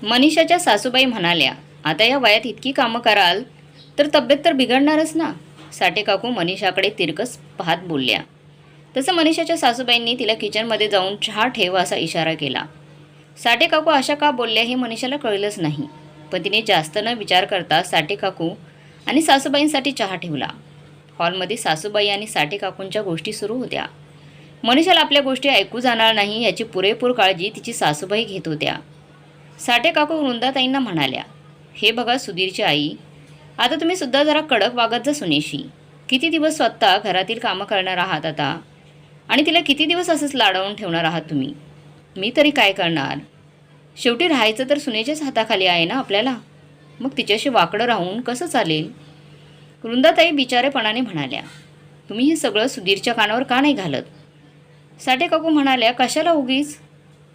मनीषाच्या सासूबाई म्हणाल्या, आता या वयात इतकी कामं कराल तर तब्येत तर बिघडणारच ना. साठे काकू मनीषाकडे तिरकस पाहत बोलल्या. तसं मनीषाच्या सासूबाईंनी तिला किचनमध्ये जाऊन चहा ठेव असा इशारा केला. साठे काकू अशा का बोलल्या हे मनीषाला कळलंच नाही, पण तिने जास्त न विचार करता साठे काकू आणि सासूबाईंसाठी चहा ठेवला. हॉलमध्ये सासूबाई आणि साठे काकूंच्या गोष्टी सुरू होत्या. मनीषाला आपल्या गोष्टी ऐकू जाणार नाही याची पुरेपूर काळजी तिची सासूबाई घेत होत्या. साठे काकू वृंदाताईंना म्हणाल्या, हे बघा सुधीरची आई, आता तुम्ही सुद्धा जरा कडक वागत जा सुनेशी. किती दिवस स्वतः घरातील कामं करणार आहात आता, आणि तिला किती दिवस असंच लाडवून ठेवणार आहात तुम्ही. मी तरी काय करणार, शेवटी राहायचं तर सुनेच्याच हाताखाली आहे ना आपल्याला, मग तिच्याशी वाकडं राहून कसं चालेल. वृंदाताई बिचारेपणाने म्हणाल्या, तुम्ही हे सगळं सुधीरच्या कानावर का नाही घालत. साठे काकू म्हणाल्या, कशाला उगीच,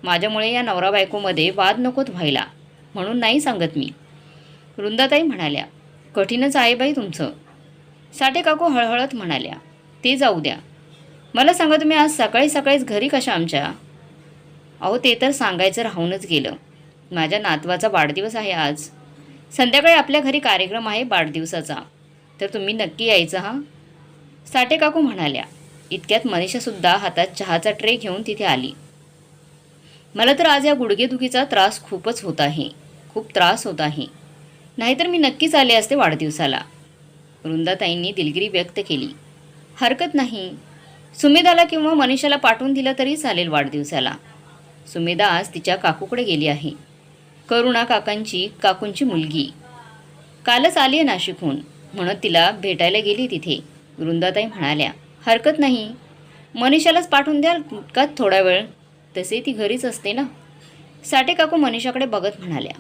माझ्यामुळे या नवरा बायकोमध्ये वाद नकोत व्हायला म्हणून नाही सांगत मी. वृंदाताई म्हणाल्या, कठीणच आहे बाई तुमचं. साठे काकू हळहळत म्हणाल्या, ते जाऊ द्या, मला सांगा तुम्ही आज सकाळी सकाळीच घरी कशा आमच्या. अहो ते तर सांगायचं राहूनच गेलं, माझ्या नातवाचा वाढदिवस आहे आज. संध्याकाळी आपल्या घरी कार्यक्रम आहे वाढदिवसाचा, तर तुम्ही नक्की यायचं हां. साठे काकू म्हणाल्या. इतक्यात मनीषासुद्धा हातात चहाचा ट्रे घेऊन तिथे आली. मला तर आज या गुडघेदुखीचा त्रास खूपच होत आहे, खूप त्रास होत आहे, नाहीतर मी नक्कीच आले असते वाढदिवसाला. वृंदाताईंनी दिलगिरी व्यक्त केली. हरकत नाही, सुमेधाला किंवा मनीषाला पाठवून दिलं तरी चालेल वाढदिवसाला. सुमेधा आज तिच्या काकूकडे गेली आहे, करुणा काकूंची मुलगी. कालच आली आहे नाशिकहून, म्हणत तिला भेटायला गेली तिथे. वृंदाताई म्हणाल्या, हरकत नाही, मनीषालाच पाठवून द्याल का थोडा वेळ, तसे ती घरीच असते ना. साठे काकू मनीषाकडे बघत म्हणाल्या,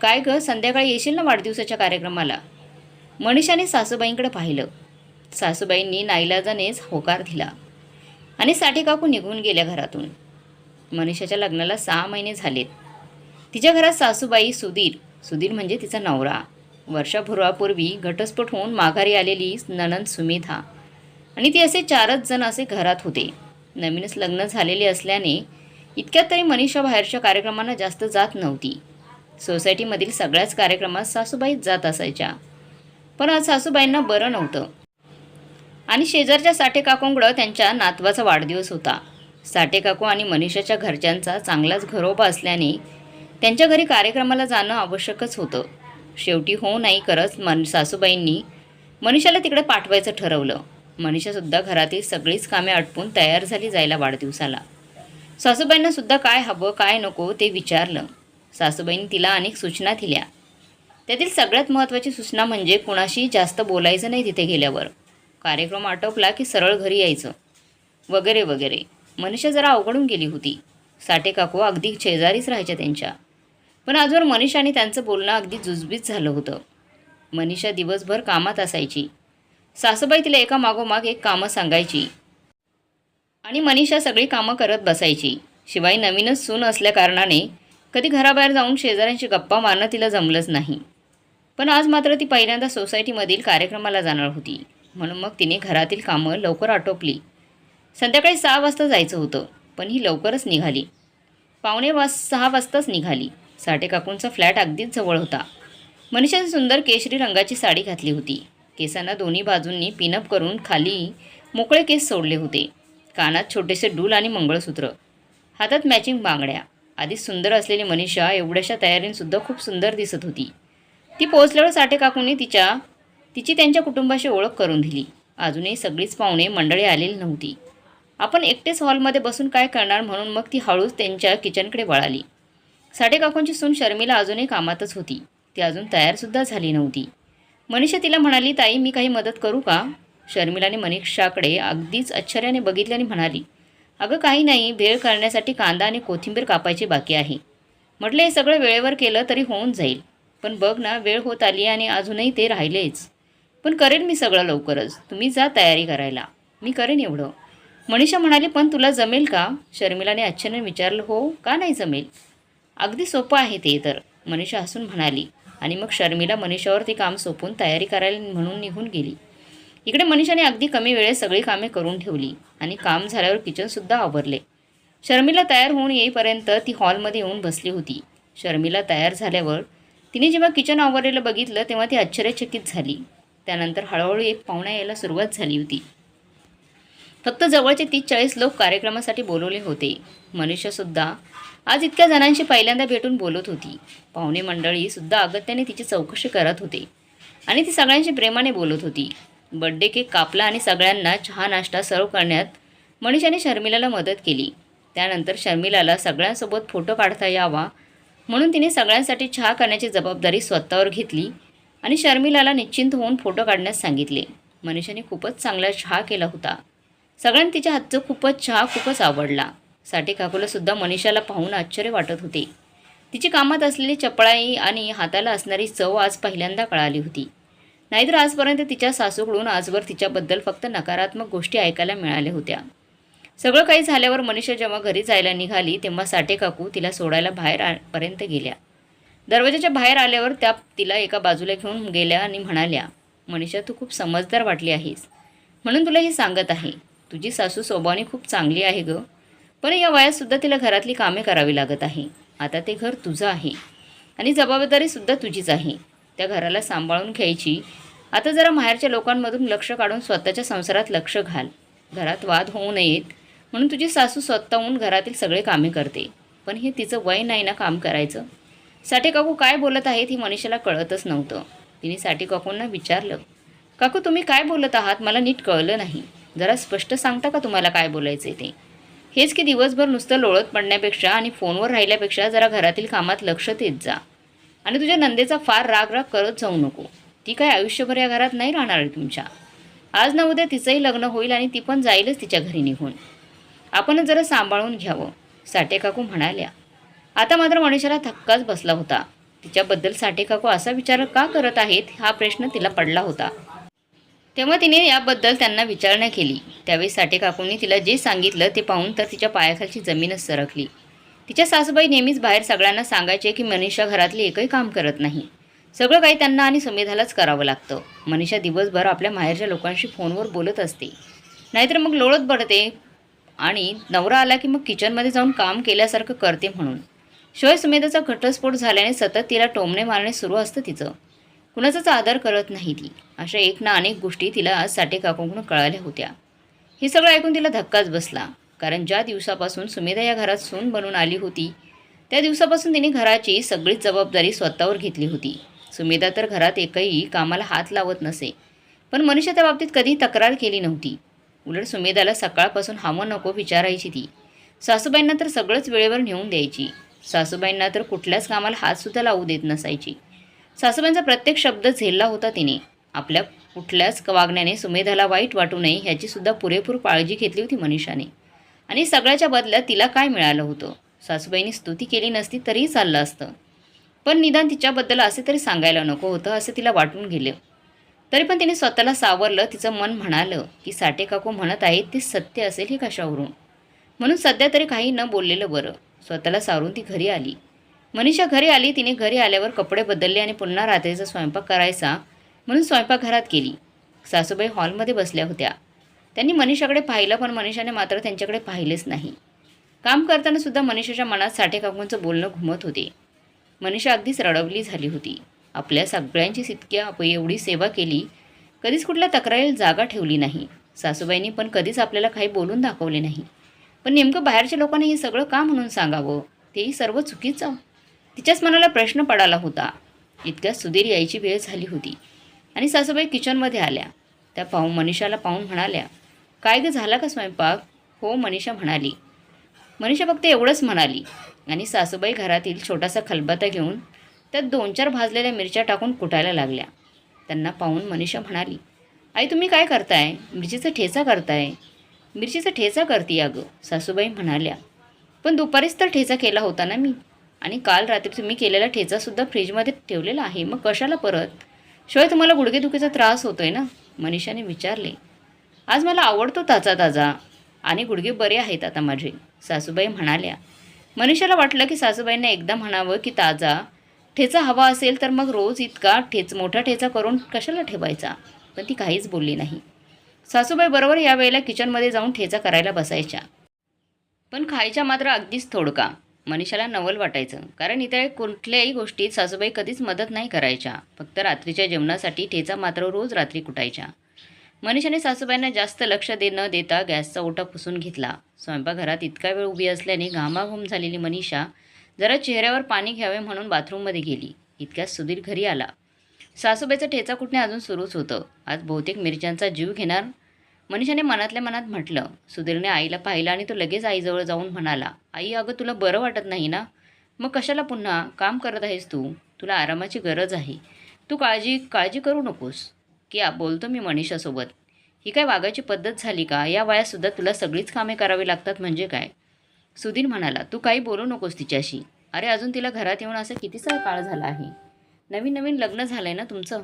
काय गं संध्याकाळी येशील ना वाढदिवसाच्या कार्यक्रमाला. मनीषाने सासूबाईंकडे पाहिलं. सासूबाईंनी नाईलाजानेच होकार दिला आणि साठे काकू निघून गेल्या घरातून. मनीषाच्या लग्नाला 6 महिने झालेत. तिच्या घरात सासूबाई, सुधीर म्हणजे तिचा नवरा, वर्षभरापूर्वी घटस्फोट होऊन माघारी आलेली नणंद सुमेधा, आणि ती असे 4च जण असे घरात होते. नवीनच लग्न झालेले असल्याने इतक्यात तरी मनीषा बाहेरच्या कार्यक्रमांना जास्त जात नव्हती. सोसायटीमधील सगळ्याच कार्यक्रमात सासूबाईच जात असायच्या. पण आज सासूबाईंना बरं नव्हतं आणि शेजारच्या साठे काकूंकडं त्यांच्या नातवाचा वाढदिवस होता. साठे काकू आणि मनीषाच्या घरच्यांचा चांगलाच घरोबा असल्याने त्यांच्या घरी कार्यक्रमाला जाणं आवश्यकच होतं. शेवटी हो नाही करत सासूबाईंनी मनीषाला तिकडे पाठवायचं ठरवलं. मनीषासुद्धा घरातील सगळीच कामे आटपून तयार झाली जायला वाढदिवसाला. सासूबाईंना सुद्धा काय हवं काय नको ते विचारलं. सासूबाईंनी तिला अनेक सूचना दिल्या. त्यातील सगळ्यात महत्त्वाची सूचना म्हणजे कुणाशी जास्त बोलायचं नाही तिथे गेल्यावर, कार्यक्रम आटोपला की सरळ घरी यायचं, वगैरे वगैरे. मनीषा जरा अवघडून गेली होती. साठे काकू अगदी शेजारीच राहायच्या त्यांच्या, पण आजवर मनीषा आणि त्यांचं बोलणं अगदी जुजबीज झालं होतं. मनीषा दिवसभर कामात असायची. सासूबाई तिला एका मागोमाग एक कामं सांगायची आणि मनीषा सगळी कामं करत बसायची. शिवाय नवीनच सून असल्याकारणाने कधी घराबाहेर जाऊन शेजाऱ्यांशी गप्पा मारणं तिला जमलंच नाही. पण आज मात्र ती पहिल्यांदा सोसायटीमधील कार्यक्रमाला जाणार होती, म्हणून मग तिने घरातील कामं लवकर आटोपली. संध्याकाळी 6 वाजता जायचं होतं, पण ही लवकरच निघाली. 5:45 वाजताच निघाली. साठे काकूंचा फ्लॅट अगदीच जवळ होता. मनीषाने सुंदर केशरी रंगाची साडी घातली होती. केसांना दोन्ही बाजूंनी पिनअप करून खाली मोकळे केस सोडले होते. कानात छोटेसे डूल आणि मंगळसूत्र, हातात मॅचिंग बांगड्या. आधीच सुंदर असलेली मनीषा एवढ्याशा तयारीनेसुद्धा खूप सुंदर दिसत होती. ती पोहोचल्यावर साठे काकूंनी तिची त्यांच्या कुटुंबाशी ओळख करून दिली. अजूनही सगळीच पाहुणे मंडळी आलेली नव्हती. आपण एकटेच हॉलमध्ये बसून काय करणार म्हणून मग ती हळूच त्यांच्या किचनकडे वळाली. साठे काकूंची सून शर्मिला अजूनही कामातच होती. ती अजून तयारसुद्धा झाली नव्हती. मनीषा तिला म्हणाली, ताई मी काही मदत करू का. शर्मिलाने मनीषाकडे अगदीच आश्चर्याने बघितल्याने म्हणाली, अगं काही नाही, भेळ करण्यासाठी कांदा आणि कोथिंबीर कापायची बाकी आहे. म्हटलं हे सगळं वेळेवर केलं तरी होऊन जाईल, पण बघ ना वेळ होत आली आणि अजूनही ते राहिलेच. पण करेन मी सगळं लवकरच, तुम्ही जा तयारी करायला, मी करेन एवढं. मनीषा म्हणाली, पण तुला जमेल का. शर्मिलाने आश्चर्याने विचारलं, हो का नाही जमेल, अगदी सोपं आहे ते तर, मनीषा हसून म्हणाली. आणि मग शर्मिला मनीषावर ते काम सोपून तयारी करायला म्हणून निघून गेली. इकडे मनीषाने अगदी कमी वेळेत सगळी कामे करून ठेवली आणि काम झाल्यावर किचनसुद्धा आवरले. शर्मिला तयार होऊन येईपर्यंत ती हॉलमध्ये येऊन बसली होती. शर्मिला तयार झाल्यावर तिने जेव्हा किचन आवरलेलं बघितलं तेव्हा ती आश्चर्यचकित झाली. त्यानंतर हळूहळू एक पाहुणा यायला सुरुवात झाली होती. फक्त जवळचे 30-40 लोक कार्यक्रमासाठी बोलवले होते. मनीषासुद्धा आज इतक्या जणांशी पहिल्यांदा भेटून बोलत होती. पाहुणे मंडळीसुद्धा अगत्याने तिची चौकशी करत होते आणि ती सगळ्यांशी प्रेमाने बोलत होती. बर्थडे केक कापला आणि सगळ्यांना चहा नाश्ता सर्व करण्यात मनीषाने शर्मिलाला मदत केली. त्यानंतर शर्मिलाला सगळ्यांसोबत फोटो काढता यावा म्हणून तिने सगळ्यांसाठी चहा करण्याची जबाबदारी स्वतःवर घेतली आणि शर्मिलाला निश्चिंत होऊन फोटो काढण्यास सांगितले. मनीषाने खूपच चांगला चहा केला होता. सगळ्यांनी तिच्या हातचं चहा खूपच आवडला. साठे काकूलासुद्धा मनीषाला पाहून आश्चर्य वाटत होते. तिची कामात असलेली चपळाई आणि हाताला असणारी चव आज पहिल्यांदा कळाली होती. नाहीतर आजपर्यंत तिच्या सासूकडून आजवर तिच्याबद्दल फक्त नकारात्मक गोष्टी ऐकायला मिळाल्या होत्या. सगळं काही झाल्यावर मनीषा जेव्हा घरी जायला निघाली तेव्हा साठे काकू तिला सोडायला पर्यंत गेल्या. दरवाजाच्या बाहेर आल्यावर त्या तिला एका बाजूला घेऊन गेल्या आणि म्हणाल्या, मनीषा तू खूप समजदार वाटली आहेस म्हणून तुला हे सांगत आहे. तुझी सासू स्वभावाने खूप चांगली आहे गं, पण या वयातसुद्धा तिला घरातली कामे करावी लागत आहे. आता ते घर तुझं आहे आणि जबाबदारीसुद्धा तुझीच आहे. त्या घराला सांभाळून घ्यायची. आता जरा माहेरच्या लोकांमधून लक्ष काढून स्वतःच्या संसारात लक्ष घाल. घरात वाद होऊ नयेत म्हणून तुझी सासू स्वतःहून घरातील सगळे कामे करते, पण हे तिचं वय नाही ना काम करायचं. साठे काकू काय बोलत आहेत ही मनीषाला कळतच नव्हतं. तिने साठे काकूंना विचारलं, काकू तुम्ही काय बोलत आहात, मला नीट कळलं नाही. जरा स्पष्ट सांगता का तुम्हाला काय बोलायचं ते. हेच की दिवसभर नुसतं लोळत पडण्यापेक्षा आणि फोनवर राहिल्यापेक्षा जरा घरातील कामात लक्ष देत जा आणि तुझ्या नंदेचा फार राग करत जाऊ नको. ती काय आयुष्यभर या घरात नाही राहणार आहे तुमच्या. आज ना उद्या तिचंही लग्न होईल आणि ती पण जाईलच तिच्या घरी निघून. आपणच जरा सांभाळून घ्यावं, साठे काकू म्हणाल्या. आता मात्र मनीषाला धक्काच बसला होता. तिच्याबद्दल साठे काकू असा विचार का करत आहेत हा प्रश्न तिला पडला होता. तेव्हा तिने याबद्दल त्यांना विचारणा केली. त्यावेळी साठे काकूंनी तिला जे सांगितलं ते पाहून तर तिच्या पायाखालची जमीनच सरकली. तिच्या सासूबाई नेहमीच बाहेर सगळ्यांना सांगायचे की मनीषा घरातले एकही काम करत नाही. सगळं काही त्यांना आणि सुमेधालाच करावं लागतं. मनीषा दिवसभर आपल्या माहेरच्या लोकांशी फोनवर बोलत असते, नाहीतर मग लोळत पडते आणि नवरा आला की मग किचनमध्ये जाऊन काम केल्यासारखं करते म्हणून. शिवाय सुमेधाचा घटस्फोट झाल्याने सतत तिला टोमणे मारणे सुरू असतं तिचं. कुणाचाच आदर करत नाही ती. अशा एक ना अनेक गोष्टी तिला आज साठे काकूंकडून कळाल्या होत्या. हे सगळं ऐकून तिला धक्काच बसला. कारण ज्या दिवसापासून सुमेधा या घरात सून बनून आली होती त्या दिवसापासून तिने घराची सगळीच जबाबदारी स्वतःवर घेतली होती. सुमेधा तर घरात एकही कामाला हात लावत नसे, पण मनीषा त्या बाबतीत कधी तक्रार केली नव्हती. उलट सुमेधाला सकाळपासून हवं नको विचारायची ती. सासूबाईंना तर सगळंच वेळेवर नेऊन द्यायची. सासूबाईंना तर कुठल्याच कामाला हातसुद्धा लावू देत नसायची. सासूबाईंचा प्रत्येक शब्द झेलला होता तिने. आपल्या कुठल्याच वागण्याने सुमेधाला वाईट वाटू नये ह्याचीसुद्धा पुरेपूर काळजी घेतली होती मनीषाने. आणि सगळ्याच्या बदल्यात तिला काय मिळालं होतं. सासूबाईंनी स्तुती केली नसती तरीही चाललं असतं, पण निदान तिच्याबद्दल असे तरी सांगायला नको होतं असं तिला वाटून गेलं. तरी पण तिने स्वतःला सावरलं. तिचं मन म्हणालं की साठे काकू म्हणत आहेत ते सत्य असेल हे कशावरून, म्हणून सध्या तरी काही न बोललेलं बरं. स्वतःला सावरून ती घरी आली. मनीषा घरी आली. तिने घरी आल्यावर कपडे बदलले आणि पुन्हा रात्रीचा स्वयंपाक करायचा म्हणून स्वयंपाकघरात गेली. सासूबाई हॉलमध्ये बसल्या होत्या. त्यांनी मनीषाकडे पाहिलं, पण मनीषाने मात्र त्यांच्याकडे पाहिलेच नाही. काम करताना सुद्धा मनीषाच्या मनात साठे काकूंचं बोलणं घुमत होते. मनीषा अगदीच रडवली झाली होती. आपल्या सगळ्यांचीच इतक्या एवढी सेवा केली, कधीच कुठल्या तक्रारीला जागा ठेवली नाही. सासूबाईंनी पण कधीच आपल्याला काही बोलून दाखवले नाही. पण नेमकं बाहेरच्या लोकांनी हे सगळं का म्हणून सांगावं, तेही सर्व चुकीचं. तिच्याच मनाला प्रश्न पडाला होता. इतक्यात सुधीर यायची वेळ झाली होती आणि सासूबाई किचनमध्ये आल्या. त्या मनीषाला पाहून म्हणाल्या, काय गं झाला का स्वयंपाक. हो मनीषा म्हणाली. मनीषा फक्त एवढंच म्हणाली आणि सासूबाई घरातील छोटासा खलबत्ता घेऊन त्यात 2-4 भाजलेल्या मिरच्या टाकून कुटायला लागल्या. त्यांना पाहून मनीषा म्हणाली, आई तुम्ही काय करताय. मिरचीचा ठेचा करताय. मिरचीचा ठेचा करते अगं, सासूबाई म्हणाल्या. पण दुपारीच तर ठेचा केला होता ना मी, आणि काल रात्री तुम्ही केलेला ठेचासुद्धा फ्रीजमध्ये ठेवलेला आहे, मग कशाला परत. शिवाय तुम्हाला गुडघेदुखीचा त्रास होतोय ना, मनीषाने विचारले. आज मला आवडतो ताजा ताजा आणि गुडघे बरे आहेत आता माझे, सासूबाई म्हणाल्या. मनीषाला वाटलं की सासूबाईंना एकदा म्हणावं की ताजा ठेचा हवा असेल तर मग रोज इतका मोठा ठेचा करून कशाला ठेवायचा, पण ती काहीच बोलली नाही. सासूबाई बरोबर यावेळेला किचनमध्ये जाऊन ठेचा करायला बसायच्या, पण खायच्या मात्र अगदीच थोडका. मनीषाला नवल वाटायचं, कारण इतर कुठल्याही गोष्टीत सासूबाई कधीच मदत नाही करायच्या. फक्त रात्रीच्या जेवणासाठी ठेचा मात्र रोज रात्री कुटायच्या. मनीषाने सासूबाईंना जास्त लक्ष न देता गॅसचा ओटा पुसून घेतला. स्वयंपाकघरात इतका वेळ उभी असल्याने घामाघूम झालेली मनीषा जरा चेहऱ्यावर पाणी घ्यावे म्हणून बाथरूममध्ये गेली. इतक्यात सुधीर घरी आला. सासूबाईचा ठेचा कुटणे अजून सुरूच होतं. आज बहुतेक मिरच्यांचा जीव घेणार, मनीषाने मनातल्या मनात म्हटलं. सुधीरने आईला पाहिलं आणि तो लगेच आईजवळ जाऊन म्हणाला, आई अगं तुला बरं वाटत नाही ना? मग कशाला पुन्हा काम करत आहेस तू? तुला आरामाची गरज आहे. तू काळजी करू नकोस. की बोलतो मी मनीषासोबत. ही काय वागायची पद्धत झाली का? या वयातसुद्धा तुला सगळीच कामे करावी लागतात म्हणजे काय? सुधीर म्हणाला, तू काही बोलू नकोस तिच्याशी. अरे अजून तिला घरात येऊन असं कितीसा काळ झाला आहे. नवीन नवीन लग्न झालं आहे ना तुमचं.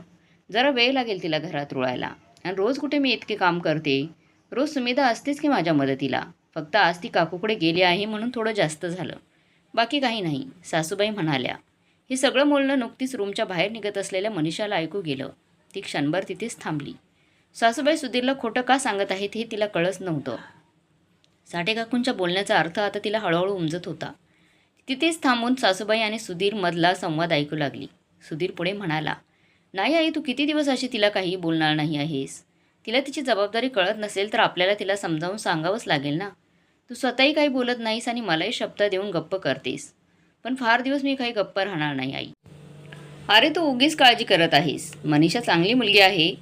जरा वेळ लागेल तिला घरात रुळायला. आणि रोज कुठे मी इतके काम करते. रोज सुमेधा असतेच की माझ्या मदतीला. फक्त आज ती काकूकडे गेली आहे म्हणून थोडं जास्त झालं. बाकी काही नाही, सासूबाई म्हणाल्या. हे सगळं बोलणं नुकतीच रूमच्या बाहेर निघत असलेल्या मनीषाला ऐकू गेलं. ती क्षणभर तिथेच थांबली. सासूबाई सुधीरला खोटं का सांगत आहेत हे तिला कळच नव्हतं. साठे काकूंच्या बोलण्याचा अर्थ आता तिला हळूहळू उमजत होता. तिथेच थांबून सासूबाई आणि सुधीर मधला संवाद ऐकू लागली. सुधीर पुढे म्हणाला, नाही आई, तू किती दिवस अशी तिला काही बोलणार नाही आहेस? तिला तिची जबाबदारी कळत नसेल तर आपल्याला तिला समजावून सांगावंच लागेल ना. तू स्वतःही काही बोलत नाहीस आणि मलाही शब्द देऊन गप्प करतेस. पण फार दिवस मी काही गप्प राहणार नाही आई. अरे तू उगीच काळजी करत आहेस. मनीषा चांगली मुलगी आहे.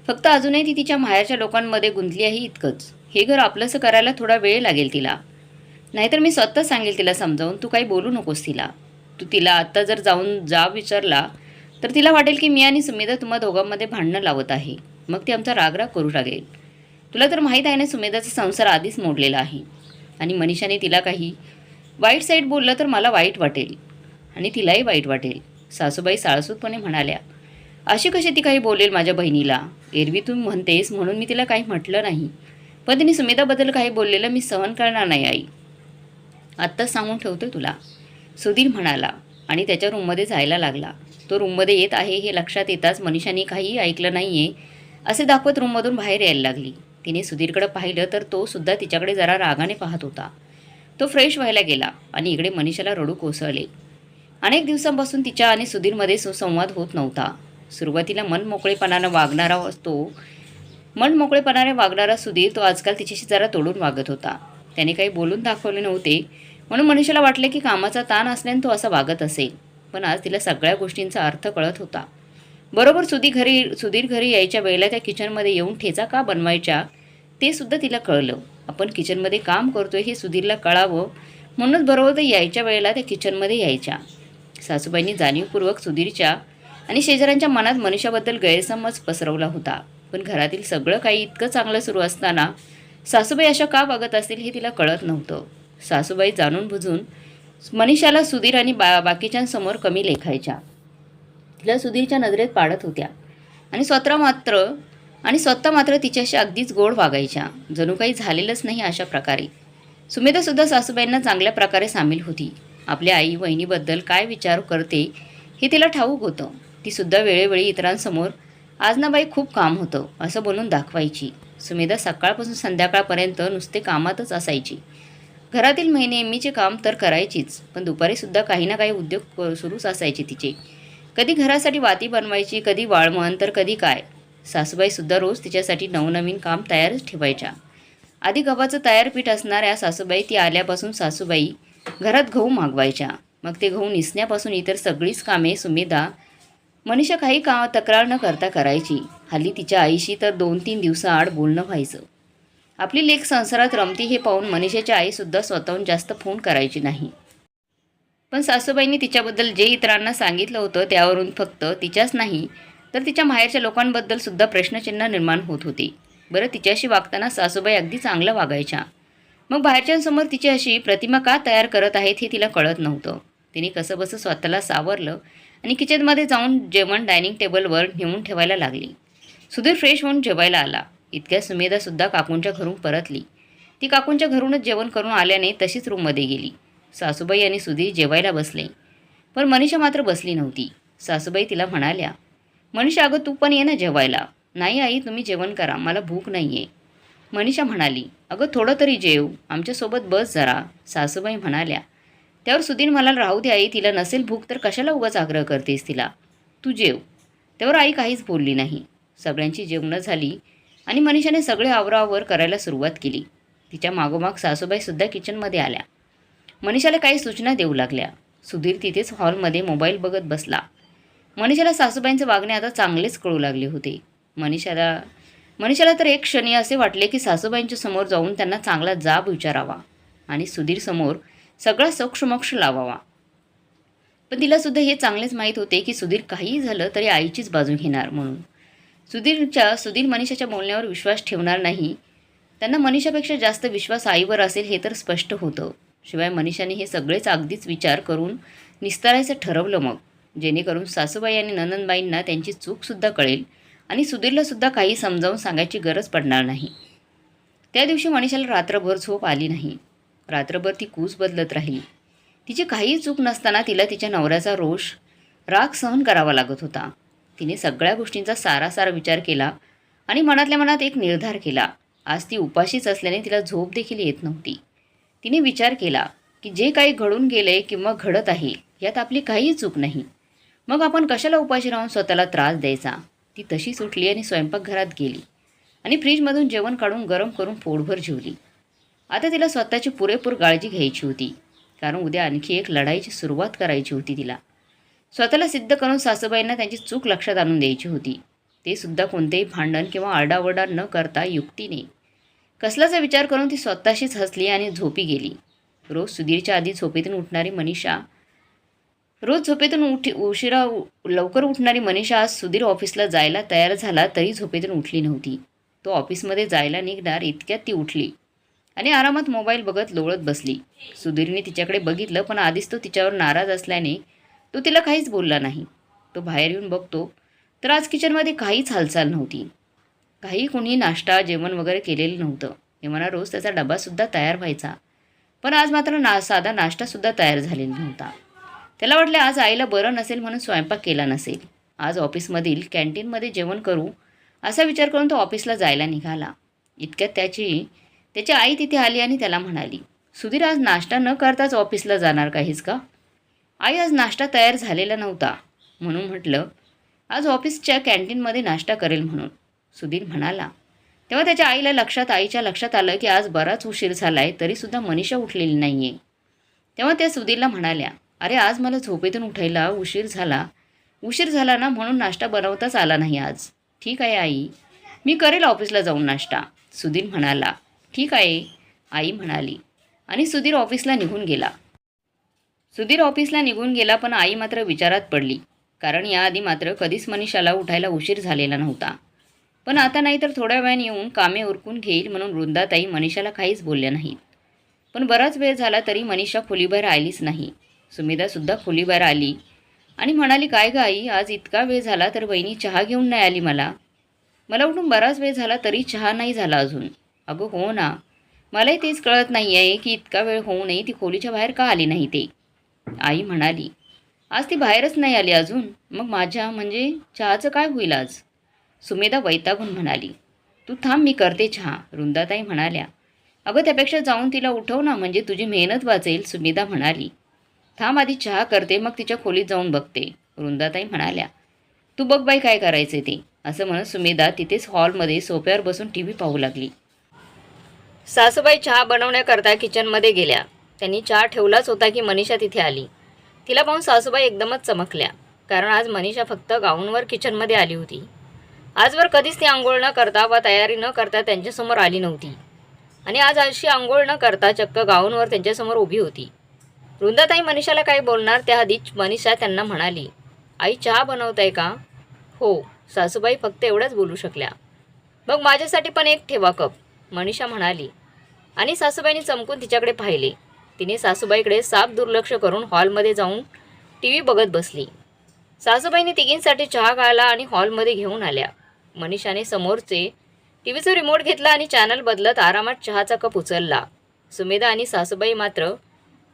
फक्त अजूनही ती तिच्या माहेरच्या लोकांमध्ये गुंतली आहे इतकंच. हे घर आपलंसं करायला थोडा वेळ लागेल तिला. नाहीतर मी स्वतः सांगेल तिला समजावून. तू काही बोलू नकोस तिला. तू तिला आत्ता जर जाऊन विचारला तर तिला वाटेल की मी आणि सुमेधा तुम्हा दोघांमध्ये भांडणं लावत आहे. मग ती आमचा रागराग करू लागेल. तुला तर माहीत आहे ना, सुमेधाचा संसार आधीच मोडलेला आहे. आणि मनीषाने तिला काही वाईट साईड बोललं तर मला वाईट वाटेल आणि तिलाही वाईट वाटेल. सासूबाई साळसूतपणे म्हणाल्या, अशी कशी ती काही बोलेल माझ्या बहिणीला? एरवी तू म्हणतेस म्हणून मी तिला काही म्हटलं नाही. पण तिने सुमेधाबद्दल काही बोललेलं मी सहन करणार नाही आई. आत्ताच सांगून ठेवतोय तुला, सुधीर म्हणाला आणि त्याच्या रूममध्ये जायला लागला. तो रूममध्ये येत आहे हे लक्षात येताच मनीषाने काहीही ऐकलं नाही आहे असे दाखवत रूममधून बाहेर यायला लागली. तिने सुधीरकडे पाहिलं तर तो सुद्धा तिच्याकडे जरा रागाने पाहत होता. तो फ्रेश व्हायला गेला आणि इकडे मनीषाला रडू कोसळले. अनेक दिवसांपासून तिच्या आणि सुधीरमध्ये सुसंवाद होत नव्हता. सुरुवातीला मनमोकळेपणाने वागणारा सुधीर तो आजकाल तिच्याशी जरा तोडून वागत होता. त्याने काही बोलून दाखवले नव्हते म्हणून मनीषाला वाटले की कामाचा ताण असल्याने तो असा वागत असेल. पण आज तिला सगळ्या गोष्टींचा अर्थ कळत होता. बरोबर सुधीर घरी यायच्या वेळेला त्या किचनमध्ये येऊन ठेचा का बनवायच्या ते सुद्धा तिला कळलं. आपण किचनमध्ये काम करतोय हे सुधीरला कळावं म्हणूनच बरोबर यायच्या वेळेला त्या किचनमध्ये यायच्या. सासूबाईंनी जाणीवपूर्वक सुधीरच्या आणि शेजाऱ्यांच्या मनात मनीषाबद्दल गैरसमज पसरवला होता. पण घरातील सगळं काही इतकं चांगलं सुरू असताना सासूबाई अशा का वागत असतील हे तिला कळत नव्हतं. सासूबाई जाणून बुजून मनीषाला सुधीर आणि बाकीच्यांसमोर कमी लेखायच्या. तिला सुधीरच्या नजरेत पाडत होत्या आणि स्वतः मात्र तिच्याशी अगदीच गोड वागायच्या, जणू काही झालेलंच नाही अशा प्रकारे. सुमेधासुद्धा सासूबाईंना चांगल्या प्रकारे सामील होती. आपल्या आई वहिनीबद्दल काय विचार करते हे तिला ठाऊक होतं. ती सुद्धा वेळोवेळी इतरांसमोर आज ना बाई खूप काम होतं असं बोलून दाखवायची. सुमेधा सकाळपासून संध्याकाळपर्यंत नुसते कामातच असायची. घरातील नेहमीचे काम तर करायचीच, पण दुपारीसुद्धा काही ना काही उद्योग सुरूच असायचे तिचे. कधी घरासाठी वाती बनवायची, कधी वाळवण, तर कधी काय. सासूबाईसुद्धा रोज तिच्यासाठी नवनवीन काम तयारच ठेवायच्या. आधी गव्हाचं तयार पीठ असणाऱ्या सासूबाई ती आल्यापासून सासूबाई घरात गहू मागवायच्या. मग ते गहू निसण्यापासून इतर सगळीच कामे मनीषा काही तक्रार न करता करायची. हल्ली तिच्या आईशी तर 2-3 दिवसाआड बोलणं व्हायचं. आपली लेक संसारात रमती हे पाहून मनीषाची आईसुद्धा स्वतःहून जास्त फोन करायची नाही. पण सासूबाईंनी तिच्याबद्दल जे इतरांना सांगितलं होतं त्यावरून फक्त तिच्याच नाही तर तिच्या माहेरच्या लोकांबद्दल सुद्धा प्रश्नचिन्ह निर्माण होत होते. बरं, तिच्याशी वागताना सासूबाई अगदी चांगलं वागायच्या. मग बाहेरच्यांसमोर तिची अशी प्रतिमा का तयार करत आहेत हे तिला कळत नव्हतं. तिने कसंबसं स्वतःला सावरलं आणि किचनमध्ये जाऊन जेवण डायनिंग टेबलवर नेऊन ठेवायला लागली. सुधीर फ्रेश होऊन जेवायला आला. इतक्या सुमेधासुद्धा काकूंच्या घरून परतली. ती काकूंच्या घरूनच जेवण करून आल्याने तशीच रूममध्ये गेली. सासूबाई आणि सुधीर जेवायला बसले, पण मनीषा मात्र बसली नव्हती. सासूबाई तिला म्हणाल्या, मनीषा अगं तू पण ये ना जेवायला. नाही आई, तुम्ही जेवण करा, मला भूक नाही आहे. मनीषा म्हणाली, अगं थोडं तरी जेव, आमच्यासोबत बस जरा. सासूबाई म्हणाल्या, त्यावर सुधीर म्हणाला, राहू दे आई, तिला नसेल भूक तर कशाला उगाच आग्रह करतेस तिला, तू जेव. त्यावर आई काहीच बोलली नाही. सगळ्यांची जेवणं झाली आणि मनीषाने सगळे आवराआवर करायला सुरुवात केली. तिच्या मागोमाग सासूबाईसुद्धा किचनमध्ये आल्या. मनीषाला काही सूचना देऊ लागल्या. सुधीर तिथेच हॉलमध्ये मोबाईल बघत बसला. मनीषाला सासूबाईंचे वागणे आता चांगलेच कळू लागले होते. मनीषाला तर एक क्षणी असे वाटले की सासूबाईंच्या समोर जाऊन त्यांना चांगला जाब विचारावा आणि सुधीर समोर सगळा सोक्षमोक्ष लावावा. पण तिलासुद्धा हे चांगलेच माहीत होते की सुधीर काहीही झालं तरी आईचीच बाजू घेणार म्हणून. सुधीर मनीषाच्या बोलण्यावर विश्वास ठेवणार नाही. त्यांना मनीषापेक्षा जास्त विश्वास आईवर असेल हे तर स्पष्ट होतं. शिवाय मनीषाने हे सगळेच अगदीच विचार करून निस्तारायचं ठरवलं मग, जेणेकरून सासूबाई आणि नंदनबाईंना त्यांची चूकसुद्धा कळेल आणि सुधीरलासुद्धा काही समजावून सांगायची गरज पडणार नाही. त्या दिवशी मनीषाला रात्रभर झोप आली नाही. रात्रभर ती कूस बदलत राहिली. तिची काहीही चूक नसताना तिला तिच्या नवऱ्याचा रोष, राग सहन करावा लागत होता. तिने सगळ्या गोष्टींचा सारासार विचार केला आणि मनातल्या मनात एक निर्धार केला. आज ती उपाशीच असल्याने तिला झोप देखील येत नव्हती. तिने विचार केला की जे काही घडून गेले किंवा घडत आहे यात आपली काहीही चूक नाही. मग आपण कशाला उपाशी राहून स्वतःला त्रास द्यायचा. ती तशीच उठली आणि स्वयंपाकघरात गेली आणि फ्रीजमधून जेवण काढून गरम करून पोटभर जेवली. आता तिला स्वतःची पुरेपूर काळजी घ्यायची होती, कारण उद्या आणखी एक लढाईची सुरुवात करायची होती. तिला स्वतःला सिद्ध करून सासूबाईंना त्यांची चूक लक्षात आणून द्यायची होती. ते सुद्धा कोणतेही भांडण किंवा आरडाओरडा न करता युक्तीने. कसलाचा विचार करून ती स्वतःशीच हसली आणि झोपी गेली. रोज सुधीरच्या आधी लवकर उठणारी मनीषा आज सुधीर ऑफिसला जायला तयार झाला तरी झोपेतून उठली नव्हती. तो ऑफिसमध्ये जायला निघणार इतक्यात ती उठली आणि आरामात मोबाईल बघत लोळत बसली. सुधीरने तिच्याकडे बघितलं, पण आधीच तो तिच्यावर नाराज असल्याने तो तिला काहीच बोलला नाही. तो बाहेर येऊन बघतो तर आज किचनमध्ये काहीच हालचाल नव्हती. काही कुणी नाश्ता जेवण वगैरे केलेलं नव्हतं. तेव्हा रोज त्याचा डबासुद्धा तयार व्हायचा, पण आज मात्र साधा नाश्तासुद्धा तयार झालेला नव्हता. त्याला वाटले आज आईला बरं नसेल म्हणून स्वयंपाक केला नसेल. आज ऑफिसमधील कॅन्टीनमध्ये जेवण करू असा विचार करून तो ऑफिसला जायला निघाला. इतक्यात त्याची आई तिथे आली आणि त्याला म्हणाली, सुधीर आज नाश्ता न करताच ऑफिसला जाणार काहीच का? आई आज नाश्ता तयार झालेला नव्हता म्हणून म्हटलं आज ऑफिसच्या कॅन्टीनमध्ये नाश्ता करेल म्हणून. सुधीर म्हणाला. तेव्हा त्याच्या आईच्या लक्षात आलं की आज बराच उशीर झाला आहे तरीसुद्धा मनीषा उठलेली नाही आहे. तेव्हा त्या सुधीरला म्हणाल्या, अरे आज मला झोपेतून उठायला उशीर झाला ना, म्हणून नाश्ता बनवताच आला नाही आज. ठीक आहे आई, मी करेल ऑफिसला जाऊन नाश्ता. सुधीर म्हणाला. ठीक आहे आई म्हणाली आणि सुधीर ऑफिसला निघून गेला. पण आई मात्र विचारात पडली, कारण याआधी मात्र कधीच मनीषाला उठायला उशीर झालेला नव्हता. पण आता नाही तर थोड्या वेळाने येऊन कामे उरकून घेईल म्हणून वृंदाताई मनीषाला काहीच बोलल्या नाहीत. पण बराच वेळ झाला तरी मनीषा खोलीबाहेर आलीच नाही. सुमेधासुद्धा खोलीबाहेर आली आणि म्हणाली, काय ग आई, आज इतका वेळ झाला तर वहिनी चहा घेऊन नाही आली. मला उठून बराच वेळ झाला तरी चहा नाही झाला अजून. अगं हो ना, मलाही तेच कळत नाही आहे की इतका वेळ होऊनही ती खोलीच्या बाहेर का आली नाही ते. आई म्हणाली, आज ती बाहेरच नाही आली अजून, मग माझ्या म्हणजे चहाचं काय होईल आज. सुमेधा वैतागून म्हणाली, तू थांब, मी करते चहा. वृंदाताई म्हणाल्या, अगं त्यापेक्षा जाऊन तिला उठव ना, म्हणजे तुझी मेहनत वाचेल. सुमेधा म्हणाली, थांब आधी चहा करते, मग तिच्या खोलीत जाऊन बघते. वृंदाताई म्हणाल्या, तू बघ बाई काय करायचे ते. असं म्हणत सुमेधा तिथेच हॉलमध्ये सोफ्यावर बसून टी व्ही पाहू लागली. सासूबाई चहा बनवण्याकरता किचनमध्ये गेल्या. त्यांनी चहा ठेवलाच होता की मनीषा तिथे आली. तिला पाहून सासूबाई एकदमच चमकल्या, कारण आज मनीषा फक्त गाऊनवर किचनमध्ये आली होती. आजवर कधीच ती आंघोळ न करता व तयारी न करता त्यांच्यासमोर आली नव्हती आणि आज अशी आंघोळ न करता चक्क गाऊनवर त्यांच्यासमोर उभी होती. वृंदाताई मनीषाला काही बोलणार त्याआधीच मनीषा त्यांना म्हणाली, आई चहा बनवताय का? हो. सासूबाई फक्त एवढंच बोलू शकल्या. मग माझ्यासाठी पण एक ठेवा कप, मनीषा म्हणाली आणि सासूबाईंनी चमकून तिच्याकडे पाहिले. तिने सासूबाईकडे साफ दुर्लक्ष करून हॉलमध्ये जाऊन टी व्ही बघत बसली. सासूबाईंनी तिघींसाठी चहा गाळला आणि हॉलमध्ये घेऊन आल्या. मनीषाने समोरचे टी व्हीचं रिमोट घेतला आणि चॅनल बदलत आरामात चहाचा कप उचलला. सुमेधा आणि सासूबाई मात्र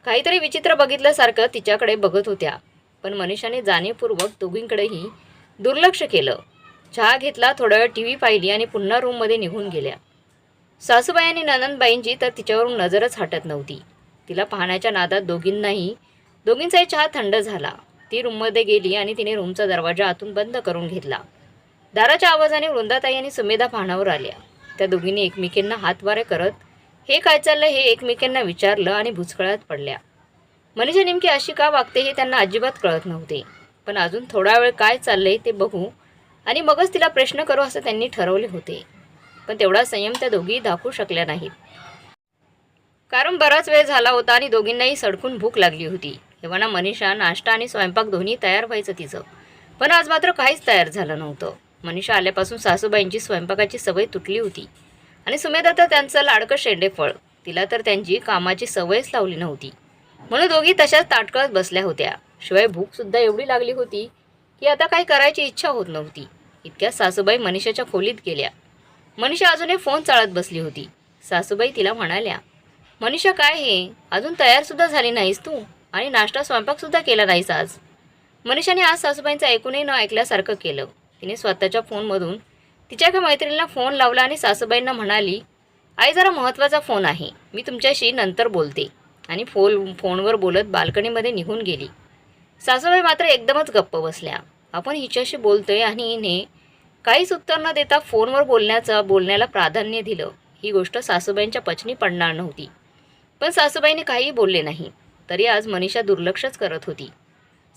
काहीतरी विचित्र बघितल्यासारखं तिच्याकडे बघत होत्या, पण मनीषाने जाणीवपूर्वक दोघींकडेही दुर्लक्ष केलं. चहा घेतला, थोडा वेळ टी व्ही पाहिली आणि पुन्हा रूममध्ये निघून गेल्या. सासूबाई आणि ननंदबाईंची तर तिच्यावरून नजरच हटत नव्हती. तिला पाहण्याच्या नादात दोघींनाही दोघींचाही चहा थंड झाला. ती रूममध्ये गेली आणि तिने रूमचा दरवाजा आतून बंद करून घेतला. दाराच्या आवाजाने वृंदाताई आणि सुमेधा पाहण्यावर आल्या. त्या दोघींनी एकमेकींना हातवारे करत हे काय चाललंय हे एकमेकींना विचारलं आणि भुचकळ्यात पडल्या. मनीषा नेमकी अशी का वागते हे त्यांना अजिबात कळत नव्हते. पण अजून थोडा वेळ काय चाललंय ते बघू आणि मगच तिला प्रश्न करू असं त्यांनी ठरवले होते. पण तेवढा संयम त्या दोघी दाखवू शकल्या नाहीत. कारण बराच वेळ झाला होता आणि दोघींनाही सडकून भूक लागली होती. एव्हाना मनीषा नाश्ता आणि स्वयंपाक दोन्ही तयार व्हायचं तिचं. पण आज मात्र काहीच तयार झालं नव्हतं. मनीषा आल्यापासून सासूबाईंची स्वयंपाकाची सवय तुटली होती आणि सुमेधा तर त्यांचं लाडकं शेंडेफळ. तिला तर त्यांची कामाची सवयच लावली नव्हती. म्हणून दोघी तशाच ताटकळत बसल्या होत्या. शिवाय भूकसुद्धा एवढी लागली होती की आता काही करायची इच्छा होत नव्हती. इतक्यात सासूबाई मनीषाच्या खोलीत गेल्या. मनीषा अजूनही फोन चाळत बसली होती. सासूबाई तिला म्हणाल्या, मनीषा काय हे अजून तयारसुद्धा झाली नाहीस तू आणि नाश्ता स्वयंपाकसुद्धा केला नाहीस आज. मनीषाने आज सासूबाईंचं ऐकूनही न ऐकल्यासारखं केलं. तिने स्वतःच्या फोनमधून तिच्या एका मैत्रिणीला फोन लावला आणि सासूबाईंना म्हणाली, आई जरा महत्त्वाचा फोन आहे, मी तुमच्याशी नंतर बोलते. आणि फोनवर बोलत बाल्कनीमध्ये निघून गेली. सासूबाई मात्र एकदमच गप्प बसल्या. आपण हिच्याशी बोलतोय आणि हिने काहीच उत्तर न देता फोनवर बोलण्याला प्राधान्य दिलं. ही गोष्ट सासूबाईंच्या पचनी पडणार नव्हती. पण सासूबाईंनी काहीही बोलले नाही. तरी आज मनीषा दुर्लक्षच करत होती.